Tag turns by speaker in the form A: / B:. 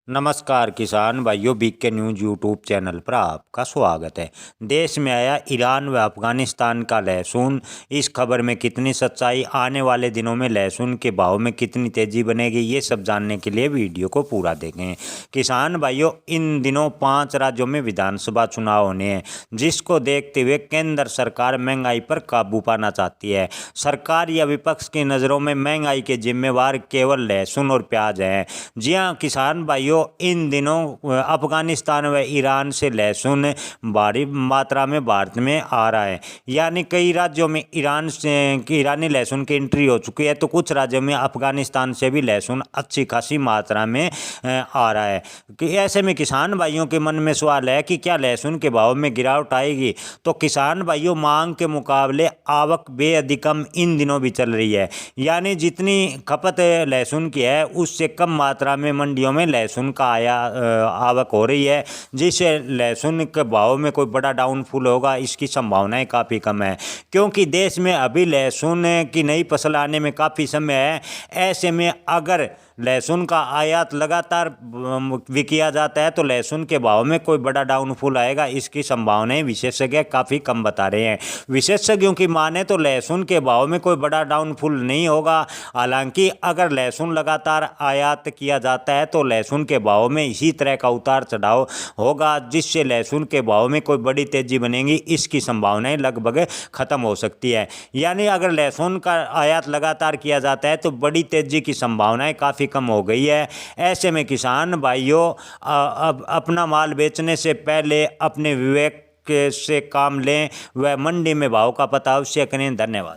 A: नमस्कार किसान भाइयों, बीके न्यूज यूट्यूब चैनल पर आपका स्वागत है। देश में आया ईरान व अफगानिस्तान का लहसुन, इस खबर में कितनी सच्चाई, आने वाले दिनों में लहसुन के भाव में कितनी तेजी बनेगी, ये सब जानने के लिए वीडियो को पूरा देखें। किसान भाइयों, इन दिनों 5 राज्यों में विधानसभा चुनाव होने हैं, जिसको देखते हुए केंद्र सरकार महंगाई पर काबू पाना चाहती है। सरकार या विपक्ष की नज़रों में महंगाई के जिम्मेवार केवल लहसुन और प्याज हैं। जी हाँ किसान भाइयों, इन दिनों अफगानिस्तान व ईरान से लहसुन भारी मात्रा में भारत में आ रहा है। यानी कई राज्यों में ईरानी लहसुन की एंट्री हो चुकी है, तो कुछ राज्यों में अफगानिस्तान से भी लहसुन अच्छी खासी मात्रा में आ रहा है। कि ऐसे में किसान भाइयों के मन में सवाल है कि क्या लहसुन के भाव में गिरावट आएगी। तो किसान भाइयों, मांग के मुकाबले आवक बेहद कम इन दिनों भी चल रही है। यानी जितनी खपत लहसुन की है, उससे कम मात्रा में मंडियों में लहसुन का आवक हो रही है, जिससे लहसुन के भाव में कोई बड़ा डाउनफॉल होगा इसकी संभावनाएं काफ़ी कम है। क्योंकि देश में अभी लहसुन की नई फसल आने में काफ़ी समय है। ऐसे में अगर लहसुन का आयात लगातार भी किया जाता है तो लहसुन के भाव में कोई बड़ा डाउनफॉल आएगा, इसकी संभावनाएं विशेषज्ञ काफ़ी कम बता रहे हैं। विशेषज्ञों की माने तो लहसुन के भाव में कोई बड़ा डाउनफॉल नहीं होगा। हालांकि अगर लहसुन लगातार आयात किया जाता है तो लहसुन के भाव में इसी तरह का उतार चढ़ाव होगा, जिससे लहसुन के भाव में कोई बड़ी तेजी बनेगी, इसकी संभावनाएं लगभग खत्म हो सकती है। यानी अगर लहसुन का आयात लगातार किया जाता है तो बड़ी तेजी की संभावनाएं काफ़ी कम हो गई है। ऐसे में किसान भाइयों, अब अपना माल बेचने से पहले अपने विवेक से काम लें व मंडी में भाव का पता अवश्य करें। धन्यवाद।